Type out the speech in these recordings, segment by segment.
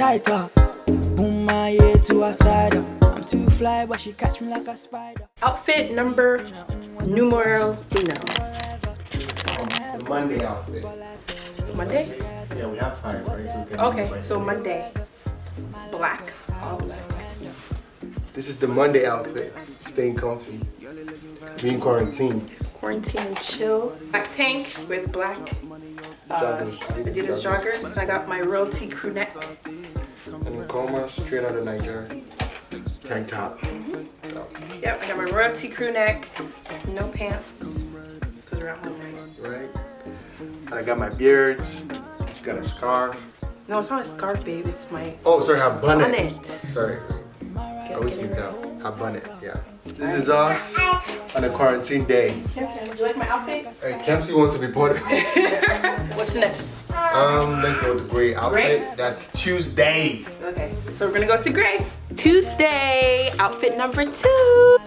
tighter. Boom my head to a side. I'm too fly, but she catch me like a spider. Outfit number numero uno. The Monday outfit. Monday? Yeah, we have 5, right? So we can Okay, so Monday. Black. All black. this is the Monday outfit. Staying comfy. Being quarantined. Quarantine and chill. Black tank with black Adidas joggers. And I got my royalty crew neck. And the coma straight out of Nigeria. Tank top. So. Yep, I got my royalty crew neck. No pants. Because we're at home, Right. And I got my beards. Got a scarf. No, it's not a scarf, babe. It's my Oh, sorry, I bun it. bonnet. Sorry. I always speak out. I bun it, yeah. This is us on a quarantine day. Okay, would you like my outfit? Hey, Kamsi wants to be part of What's next? Let's go with the gray outfit. Gray? That's Tuesday. Okay, so we're gonna go to gray. Tuesday, outfit number 2.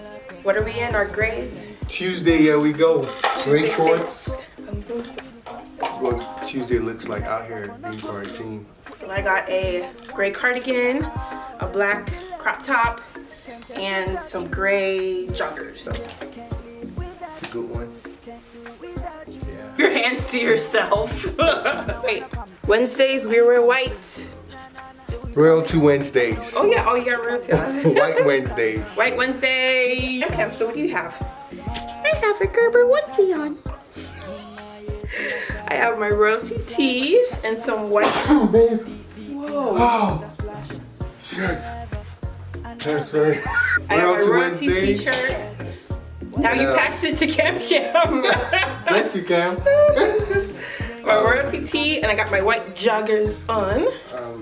What are we in? Our grays? Tuesday, here we go. Gray Tuesday shorts. fits. What Tuesday looks like out here being quarantined. I got a gray cardigan, a black crop top, and some gray joggers. So, it's a good one. Yeah. Your hands to yourself. Wait, Wednesdays we wear white. Royalty Wednesdays. Oh yeah, royalty. White Wednesdays. White Wednesday. Okay, so what do you have? I have a Gerber onesie on. I have my royalty tee and some white. Oh, babe. Whoa. Oh. Shit. I'm sorry. I have my royalty Wednesdays. t-shirt. Now you passed it to Cam. Bless you, Cam. My royalty tee, and I got my white joggers on.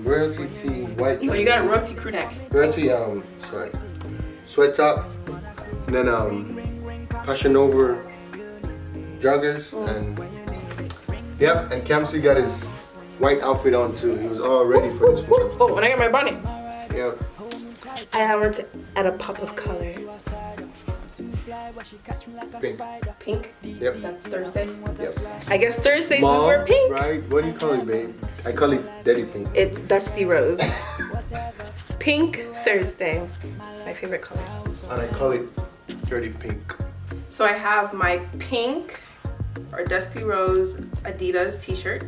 Royalty tee, white. No, you got a royalty crew neck. Royalty, sorry. Sweat top. And then, Passion Over joggers. And, yep, and Kamsi got his white outfit on too. He was all ready for this one. Oh, and I got my bonnet. Yep. I wanted to add a pop of colors. Pink. Pink? Yep. That's Thursday. Yep. I guess Thursdays Mauve, we wear pink. Right? What do you call it, babe? I call it Daddy Pink. It's Dusty Rose. Pink Thursday. My favorite color. And I call it Dirty Pink. So I have my pink or Dusty Rose Adidas t-shirt.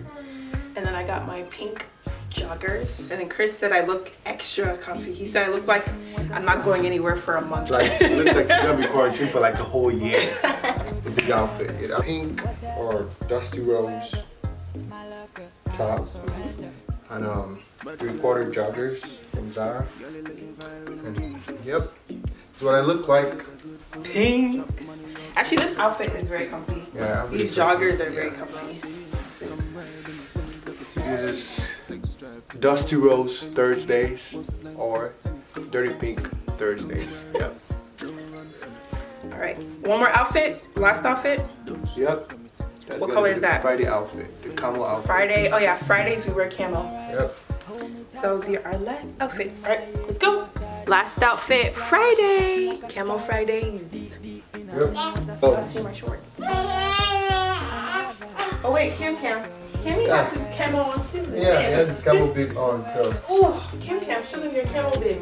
And then I got my pink joggers. And then Chris said I look extra comfy. He said I look like I'm not going anywhere for a month. Like, it looks like she's gonna be quarantined for like the whole year with the outfit. You know? Pink or Dusty Rose top. And 3/4 joggers from Zara. And yep. That's what I look like. Pink. Actually, this outfit is very comfy. Yeah, these joggers are very comfy. This is Dusty Rose Thursdays or Dirty Pink Thursdays. Yep. All right. One more outfit. Last outfit. Yep. That's What color is that? Friday outfit. The camo outfit. Friday. Oh yeah, Fridays we wear camo. Yep. So our last outfit. All right, let's go. Last outfit, Friday. Camo Fridays. Yep. Oh, see my shorts. Oh wait, Cam. Cammy has his camo on too. Yeah, he has his camo bib on, so. Oh, Cam, show them your camo bib.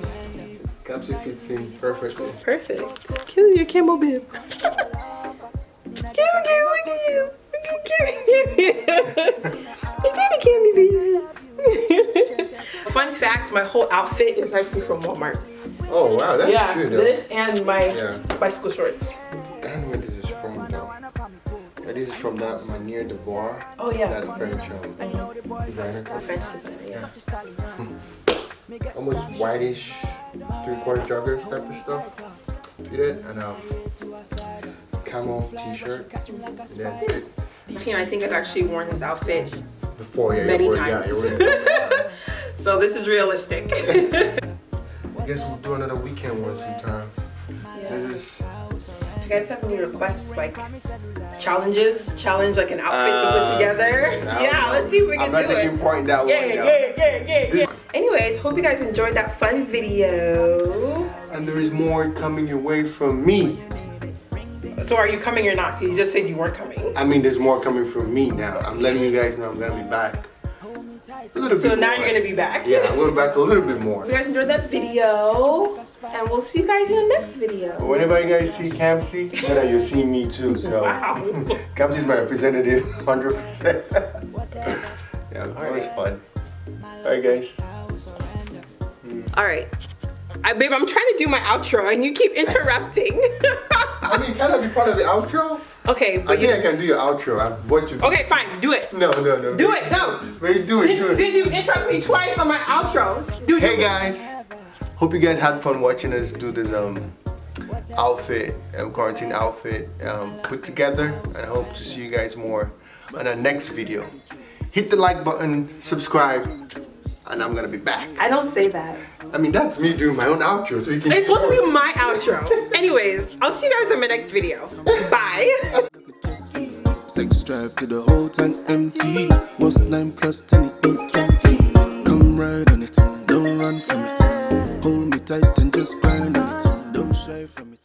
Kamsi fits in perfectly. Perfect. Kill your camo bib. Cam, look at you. Look at Cam. Is that a Cammy baby? Fun fact, my whole outfit is actually from Walmart. Oh wow, that's true though. This and my bicycle shorts. And where this is from though. Yeah, this is from that Manier de Bois. Oh yeah. That French designer. French designer, yeah. Almost whitish 3/4 joggers type of stuff. See that? And camo t-shirt. And then I think I've actually worn this outfit before, many times. So this is realistic. I guess we'll do another weekend one sometime. Yeah. This is. If you guys have any requests, like challenge like an outfit to put together. Yeah, let's see if we can do it. I'm not taking part in that one. Yeah. Anyways, hope you guys enjoyed that fun video. And there is more coming your way from me. So are you coming or not? You just said you weren't coming. I mean, there's more coming from me now. I'm letting you guys know I'm gonna be back. A little So bit now more. you're gonna be back. Yeah, I'm going back a little bit more. If you guys enjoyed that video, and we'll see you guys in the next video. Whenever you guys see Kamsi, know that you'll see me too. So Wow. Kamsi's my representative, 100%. Yeah, that was fun. Alright, guys. All right. Babe, I'm trying to do my outro and you keep interrupting. I mean, can I be part of the outro? Okay, I but think I can do your outro. I've watched you. Okay, fine, do it. No. Do it, go. Wait, do it. Since you interrupt me twice on my outros, do it. Hey guys, hope you guys had fun watching us do this outfit, quarantine outfit put together, and I hope to see you guys more on our next video. Hit the like button, subscribe, and I'm gonna be back. I don't say that. I mean, that's me doing my own outro, so you can. It's supposed to be my outro. Anyways, I'll see you guys in my next video. Bye. Sex drive to the whole tank empty. What's 9 plus 10 equals 20? Come ride on it, don't run from it. Hold me tight and just grind on it. Don't shy from it.